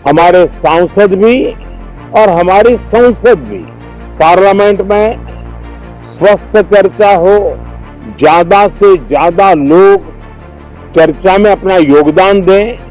हमारे सांसद भी और हमारी संसद भी पार्लियामेंट में स्वस्थ चर्चा हो, ज्यादा से ज्यादा लोग चर्चा में अपना योगदान दें।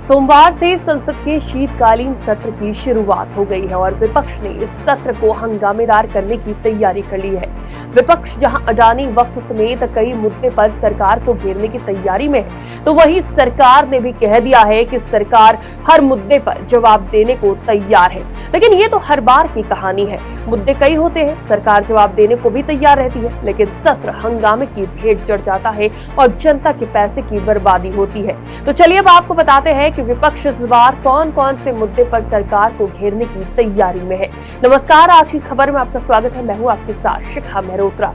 सोमवार से संसद के शीतकालीन सत्र की शुरुआत हो गई है और विपक्ष ने इस सत्र को हंगामेदार करने की तैयारी कर ली है। विपक्ष जहां अडानी वक्फ समेत कई मुद्दे पर सरकार को घेरने की तैयारी में है, तो वहीं सरकार ने भी कह दिया है कि सरकार हर मुद्दे पर जवाब देने को तैयार है। लेकिन ये तो हर बार की कहानी है, मुद्दे कई होते हैं, सरकार जवाब देने को भी तैयार रहती है, लेकिन सत्र हंगामे की भेंट चढ़ जाता है और जनता के पैसे की बर्बादी होती है। तो चलिए अब आपको बताते हैं कि विपक्ष इस बार कौन कौन से मुद्दे पर सरकार को घेरने की तैयारी में है। नमस्कार, आज की खबर में आपका स्वागत है। मैं हूं आपके साथ शिखा मेहरोत्रा।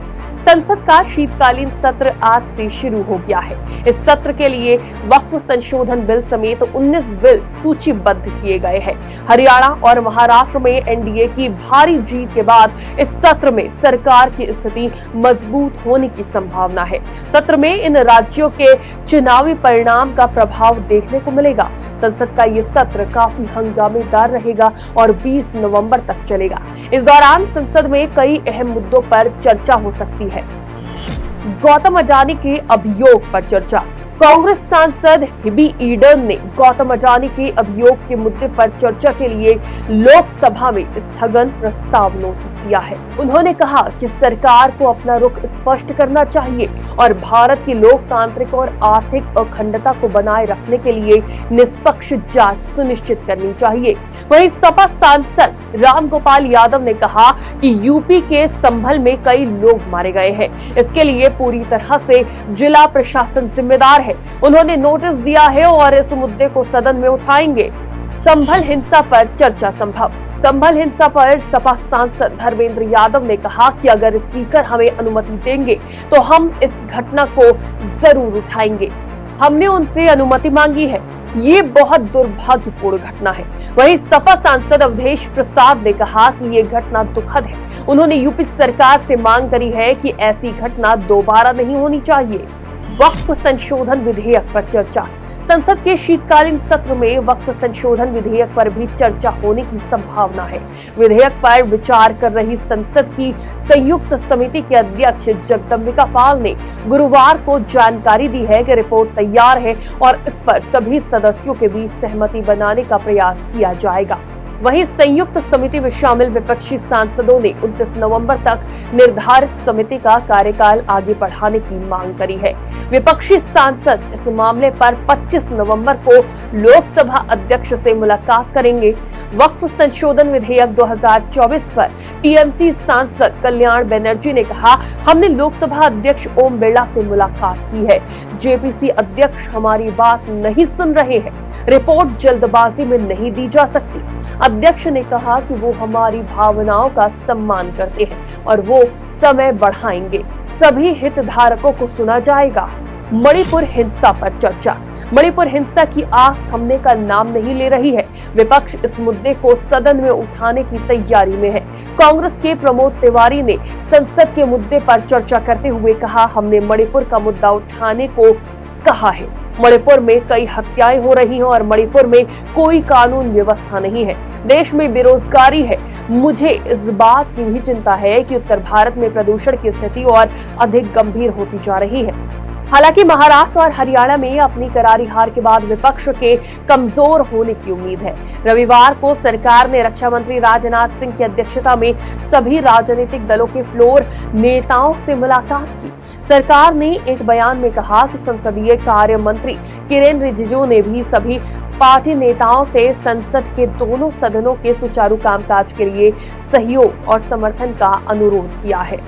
संसद का शीतकालीन सत्र आज से शुरू हो गया है। इस सत्र के लिए वक्फ संशोधन बिल समेत 19 बिल सूचीबद्ध किए गए हैं। हरियाणा और महाराष्ट्र में एनडीए की भारी जीत के बाद इस सत्र में सरकार की स्थिति मजबूत होने की संभावना है। सत्र में इन राज्यों के चुनावी परिणाम का प्रभाव देखने को मिलेगा। संसद का ये सत्र काफी हंगामेदार रहेगा और 20 नवंबर तक चलेगा। इस दौरान संसद में कई अहम मुद्दों पर चर्चा हो सकती है। गौतम अडानी के अभियोग पर चर्चा। कांग्रेस सांसद हिबी ईडन ने गौतम अडानी के अभियोग के मुद्दे पर चर्चा के लिए लोकसभा में स्थगन प्रस्ताव नोटिस दिया है। उन्होंने कहा कि सरकार को अपना रुख स्पष्ट करना चाहिए और भारत की लोकतांत्रिक और आर्थिक अखंडता को बनाए रखने के लिए निष्पक्ष जांच सुनिश्चित करनी चाहिए। वहीं सपा सांसद रामगोपाल यादव ने कहा कि यूपी के संभल में कई लोग मारे गए हैं, इसके लिए पूरी तरह से जिला प्रशासन जिम्मेदार है। उन्होंने नोटिस दिया है और इस मुद्दे को सदन में उठाएंगे। संभल हिंसा पर चर्चा संभव। संभल हिंसा पर सपा सांसद धर्मेंद्र यादव ने कहा कि अगर स्पीकर हमें अनुमति देंगे तो हम इस घटना को जरूर उठाएंगे। हमने उनसे अनुमति मांगी है। ये बहुत दुर्भाग्यपूर्ण घटना है। वहीं सपा सांसद अवधेश प्रसाद ने कहा कि ये घटना दुखद है। उन्होंने यूपी सरकार से मांग करी है कि ऐसी घटना दोबारा नहीं होनी चाहिए। वक्फ संशोधन विधेयक पर चर्चा। संसद के शीतकालीन सत्र में वक्फ संशोधन विधेयक पर भी चर्चा होने की संभावना है। विधेयक पर विचार कर रही संसद की संयुक्त समिति के अध्यक्ष जगदम्बिका पाल ने गुरुवार को जानकारी दी है कि रिपोर्ट तैयार है और इस पर सभी सदस्यों के बीच सहमति बनाने का प्रयास किया जाएगा। वहीं संयुक्त समिति में शामिल विपक्षी सांसदों ने 29 नवंबर तक निर्धारित समिति का कार्यकाल आगे बढ़ाने की मांग करी है। विपक्षी सांसद इस मामले पर 25 नवंबर को लोकसभा अध्यक्ष से मुलाकात करेंगे। वक्फ संशोधन विधेयक 2024 पर टीएमसी सांसद कल्याण बनर्जी ने कहा, हमने लोकसभा अध्यक्ष ओम बिरला से मुलाकात की है। जेपीसी अध्यक्ष हमारी बात नहीं सुन रहे हैं। रिपोर्ट जल्दबाजी में नहीं दी जा सकती। अध्यक्ष ने कहा कि वो हमारी भावनाओं का सम्मान करते हैं और वो समय बढ़ाएंगे। सभी हितधारकों को सुना जाएगा। मणिपुर हिंसा पर चर्चा। मणिपुर हिंसा की आग थमने का नाम नहीं ले रही है। विपक्ष इस मुद्दे को सदन में उठाने की तैयारी में है। कांग्रेस के प्रमोद तिवारी ने संसद के मुद्दे पर चर्चा करते हुए कहा, हमने मणिपुर का मुद्दा उठाने को कहा है। मणिपुर में कई हत्याएं हो रही हैं और मणिपुर में कोई कानून व्यवस्था नहीं है। देश में बेरोजगारी है। मुझे इस बात की भी चिंता है कि उत्तर भारत में प्रदूषण की स्थिति और अधिक गंभीर होती जा रही है। हालांकि महाराष्ट्र और हरियाणा में अपनी करारी हार के बाद विपक्ष के कमजोर होने की उम्मीद है। रविवार को सरकार ने रक्षा मंत्री राजनाथ सिंह की अध्यक्षता में सभी राजनीतिक दलों के फ्लोर नेताओं से मुलाकात की। सरकार ने एक बयान में कहा कि संसदीय कार्य मंत्री किरेन रिजिजू ने भी सभी पार्टी नेताओं से संसद के दोनों सदनों के सुचारू कामकाज के लिए सहयोग और समर्थन का अनुरोध किया है।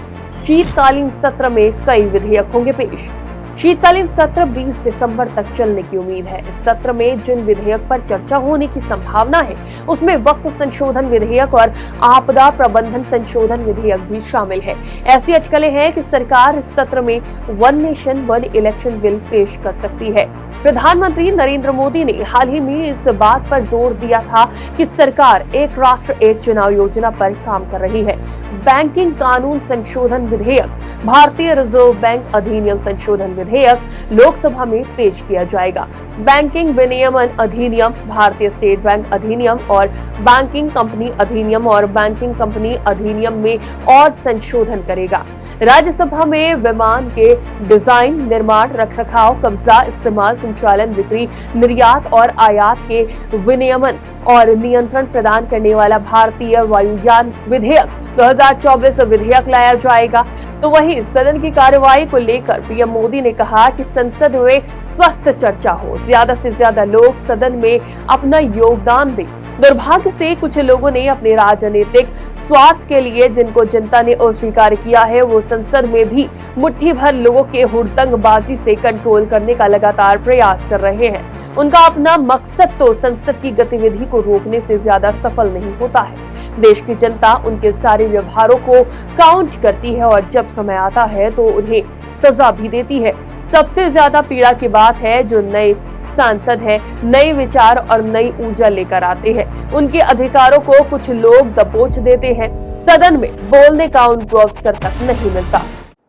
शीतकालीन सत्र में कई विधेयक होंगे पेश। शीतकालीन सत्र 20 दिसंबर तक चलने की उम्मीद है। इस सत्र में जिन विधेयक पर चर्चा होने की संभावना है उसमें वक्फ संशोधन विधेयक और आपदा प्रबंधन संशोधन विधेयक भी शामिल है। ऐसी अटकलें हैं कि सरकार इस सत्र में one nation one election bill पेश कर सकती है। प्रधानमंत्री नरेंद्र मोदी ने हाल ही में इस बात पर जोर दिया था कि सरकार एक राष्ट्र एक चुनाव योजना पर काम कर रही है। बैंकिंग कानून संशोधन विधेयक, भारतीय रिजर्व बैंक अधिनियम संशोधन विधेयक लोकसभा में पेश किया जाएगा। बैंकिंग विनियमन अधिनियम, भारतीय स्टेट बैंक अधिनियम और बैंकिंग कंपनी अधिनियम और बैंकिंग कंपनी अधिनियम में और संशोधन करेगा। राज्यसभा में विमान के डिजाइन, निर्माण, रखरखाव, कब्जा, इस्तेमाल, संचालन, बिक्री, निर्यात और आयात के विनियमन और नियंत्रण प्रदान करने वाला भारतीय वायुयान विधेयक 2024 विधेयक लाया जाएगा। तो वहीं सदन की कार्यवाही को लेकर पीएम मोदी ने कहा कि संसद में स्वस्थ चर्चा हो, ज्यादा से ज्यादा लोग सदन में अपना योगदान दें। दुर्भाग्य से कुछ लोगों ने अपने राजनीतिक स्वार्थ के लिए जिनको जनता ने अस्वीकार किया है, वो संसद में भी मुट्ठी भर लोगों के हुड़दंगबाजी से कंट्रोल करने का लगातार प्रयास कर रहे हैं। उनका अपना मकसद तो संसद की गतिविधि को रोकने से ज्यादा सफल नहीं होता है। देश की जनता उनके सारे व्यवहारों को काउंट करती है और जब समय आता है तो उन्हें सजा भी देती है। सबसे ज्यादा पीड़ा की बात है जो नए सांसद हैं, नए विचार और नई ऊर्जा लेकर आते हैं, उनके अधिकारों को कुछ लोग दबोच देते हैं। सदन में बोलने का उनको अवसर तक नहीं मिलता।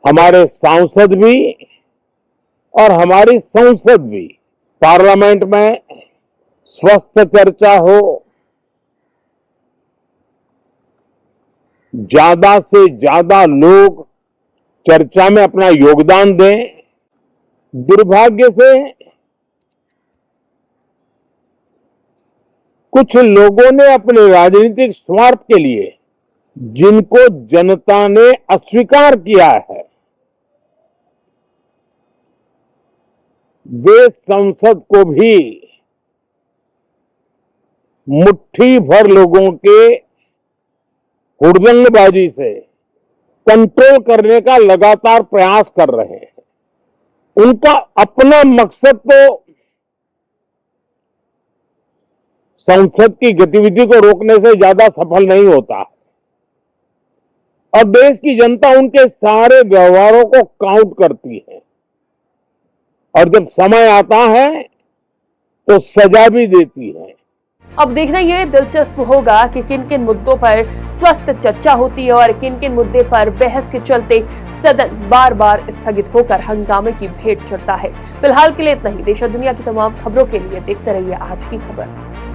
हमारे सांसद भी और हमारी संसद भी, पार्लियामेंट में स्वस्थ चर्चा हो, ज्यादा से ज्यादा लोग चर्चा में अपना योगदान दें। दुर्भाग्य से कुछ लोगों ने अपने राजनीतिक स्वार्थ के लिए जिनको जनता ने अस्वीकार किया है, वे संसद को भी मुट्ठी भर लोगों के हुड़दंगबाजी से कंट्रोल करने का लगातार प्रयास कर रहे हैं। उनका अपना मकसद तो संसद की गतिविधि को रोकने से ज्यादा सफल नहीं होता है और देश की जनता उनके सारे व्यवहारों को काउंट करती है और जब समय आता है तो सजा भी देती है। अब देखना यह दिलचस्प होगा कि किन किन मुद्दों पर स्वस्थ चर्चा होती है और किन किन मुद्दे पर बहस के चलते सदन बार बार स्थगित होकर हंगामे की भेंट चढ़ता है। फिलहाल के लिए इतना ही। देश और दुनिया की तमाम खबरों के लिए देखते रहिए आज की खबर।